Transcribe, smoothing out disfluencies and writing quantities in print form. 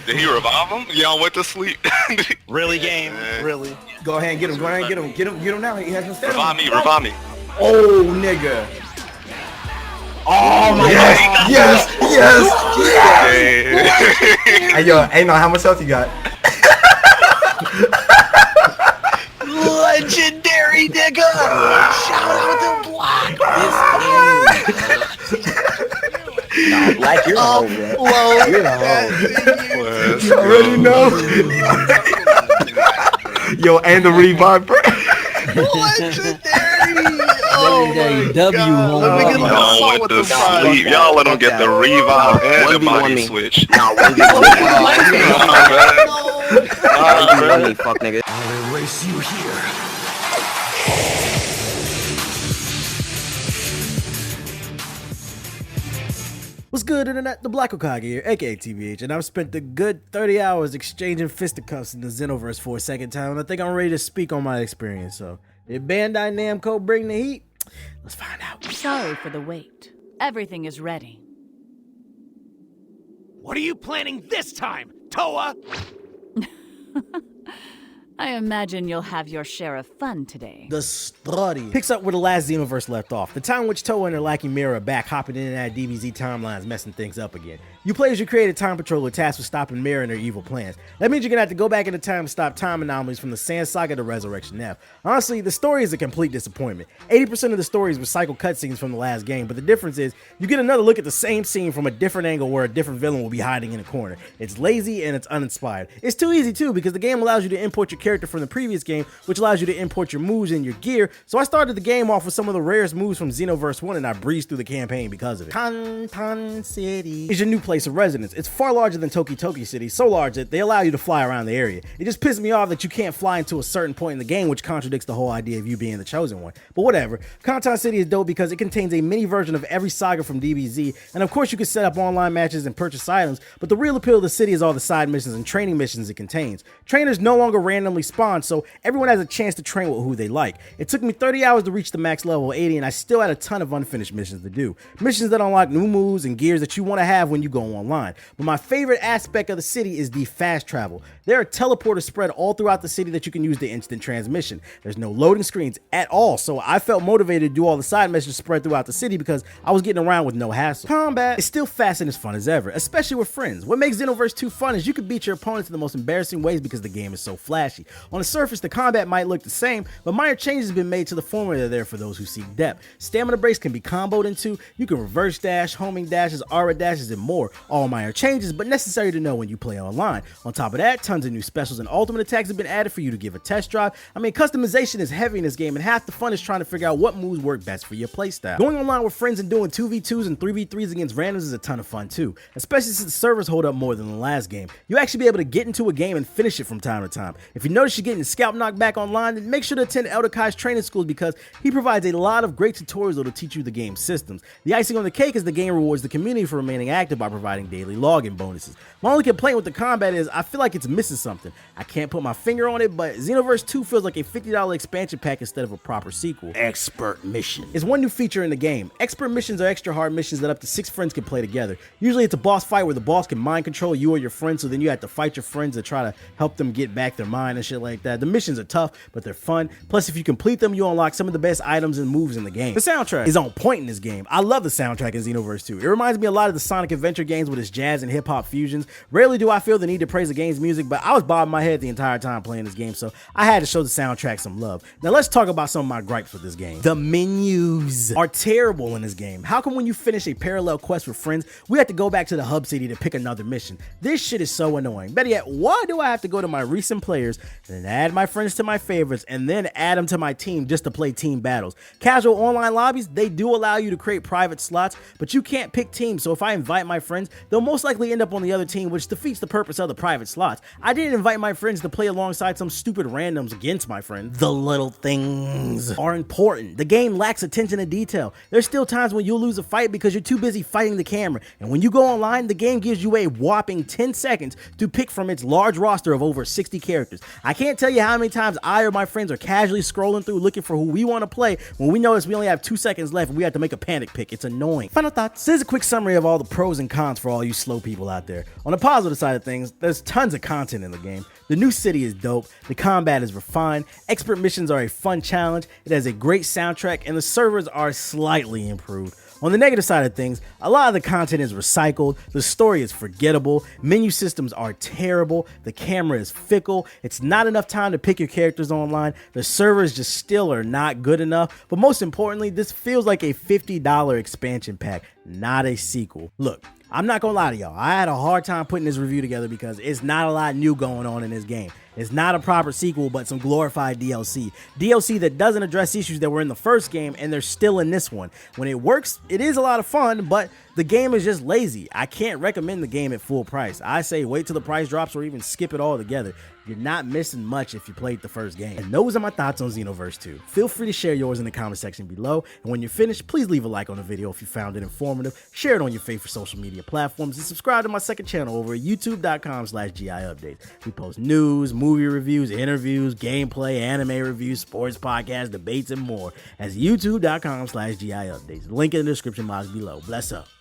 Did he revive him? Y'all went to sleep. Really, game? Really? Go ahead and get him. Go ahead and get him. Get him now. He has no stamina. Revive me. Oh, nigga. Oh my god. Yes. Hey, yo, hey, no, how much health you got? Legendary, nigga! Shout out to Black! Nah, Black, you're a hoe, bro. You're a hoe. You already know. Yo, and the revive, bro. Legendary! Legendary W. Y'all went to sleep. Y'all let him get the revive and the body switch. Nah, 1v1 me, fuck nigga. I'll erase you here. What's good, internet? The Black Hokage here, aka TBH, and I've spent a good 30 hours exchanging fisticuffs in the Xenoverse for a second time, and I think I'm ready to speak on my experience. So, did Bandai Namco bring the heat? Let's find out. Sorry for the wait. Everything is ready. What are you planning this time, Toa? I imagine you'll have your share of fun today. The story picks up where the last Xenoverse left off. The time in which Toa and her lacking mirror are back hopping in and out of DBZ timelines, messing things up again. You players, you create a time patroller tasked with stopping Mirror and her evil plans. That means you're gonna have to go back into time to stop time anomalies from the Sand Saga to Resurrection F. Honestly, the story is a complete disappointment. 80% of the story is recycled cutscenes from the last game, but the difference is you get another look at the same scene from a different angle where a different villain will be hiding in a corner. It's lazy and it's uninspired. It's too easy too because the game allows you to import your character from the previous game, which allows you to import your moves and your gear. So I started the game off with some of the rarest moves from Xenoverse 1 and I breezed through the campaign because of it. Tantan City is your new place of residence. It's far larger than Toki Toki City, so large that they allow you to fly around the area. It just pisses me off that you can't fly into a certain point in the game, which contradicts the whole idea of you being the chosen one. But whatever. Kantan City is dope because it contains a mini version of every saga from DBZ, and of course you can set up online matches and purchase items, but the real appeal of the city is all the side missions and training missions it contains. Trainers no longer randomly spawn, so everyone has a chance to train with who they like. It took me 30 hours to reach the max level 80, and I still had a ton of unfinished missions to do. Missions that unlock new moves and gears that you want to have when you go online. But my favorite aspect of the city is the fast travel. There are teleporters spread all throughout the city that you can use the instant transmission. There's no loading screens at all, so I felt motivated to do all the side missions spread throughout the city because I was getting around with no hassle. Combat is still fast and as fun as ever, especially with friends. What makes Xenoverse 2 fun is you can beat your opponents in the most embarrassing ways because the game is so flashy. On the surface, the combat might look the same, but minor changes have been made to the formula there for those who seek depth. Stamina breaks can be comboed into, you can reverse dash, homing dashes, aura dashes, and more. All minor changes, but necessary to know when you play online. On top of that, tons of new specials and ultimate attacks have been added for you to give a test drive. I mean, customization is heavy in this game, and half the fun is trying to figure out what moves work best for your playstyle. Going online with friends and doing 2v2s and 3v3s against randoms is a ton of fun too, especially since the servers hold up more than the last game. You actually be able to get into a game and finish it from time to time. If you notice you're getting scalp knocked back online, then make sure to attend Elder Kai's training schools because he provides a lot of great tutorials that will teach you the game's systems. The icing on the cake is the game rewards the community for remaining active by providing daily login bonuses. My only complaint with the combat is I feel like it's missing something. I can't put my finger on it, but Xenoverse 2 feels like a $50 expansion pack instead of a proper sequel. Expert Mission is one new feature in the game. Expert missions are extra hard missions that up to 6 friends can play together. Usually it's a boss fight where the boss can mind control you or your friends, so then you have to fight your friends to try to help them get back their mind and shit like that. The missions are tough, but they're fun. Plus, if you complete them, you unlock some of the best items and moves in the game. The soundtrack is on point in this game. I love the soundtrack in Xenoverse 2. It reminds me a lot of the Sonic Adventure games with its jazz and hip-hop fusions. Rarely do I feel the need to praise the game's music, but I was bobbing my head the entire time playing this game, so I had to show the soundtrack some love. Now let's talk about some of my gripes with this game. The menus are terrible in this game. How come when you finish a parallel quest with friends, we have to go back to the hub city to pick another mission? This shit is so annoying. Better yet, why do I have to go to my recent players and then add my friends to my favorites and then add them to my team just to play team battles? Casual online lobbies, they do allow you to create private slots, but you can't pick teams, so if I invite my friends, they'll most likely end up on the other team, which defeats the purpose of the private slots. I didn't invite my friends to play alongside some stupid randoms against my friends. The little things are important. The game lacks attention to detail. There's still times when you'll lose a fight because you're too busy fighting the camera, and when you go online, the game gives you a whopping 10 seconds to pick from its large roster of over 60 characters. I can't tell you how many times I or my friends are casually scrolling through looking for who we want to play when we notice we only have 2 seconds left and we have to make a panic pick. It's annoying. Final thoughts. Here's a quick summary of all the pros and cons cons for all you slow people out there. On the positive side of things, there's tons of content in the game. The new city is dope, the combat is refined, expert missions are a fun challenge, it has a great soundtrack, and the servers are slightly improved. On the negative side of things, a lot of the content is recycled, the story is forgettable, menu systems are terrible, the camera is fickle, it's not enough time to pick your characters online, the servers just still are not good enough, but most importantly, this feels like a $50 expansion pack, not a sequel. Look, I'm not gonna lie to y'all, I had a hard time putting this review together because it's not a lot new going on in this game. It's not a proper sequel, but some glorified DLC. DLC that doesn't address issues that were in the first game, and they're still in this one. When it works, it is a lot of fun, but the game is just lazy. I can't recommend the game at full price. I say wait till the price drops or even skip it all together. You're not missing much if you played the first game. And those are my thoughts on Xenoverse 2. Feel free to share yours in the comment section below. And when you're finished, please leave a like on the video if you found it informative. Share it on your favorite social media platforms. And subscribe to my second channel over at youtube.com/GIUpdates. We post news, movie reviews, interviews, gameplay, anime reviews, sports podcasts, debates, and more. That's youtube.com/GIUpdates. Link in the description box below. Bless up.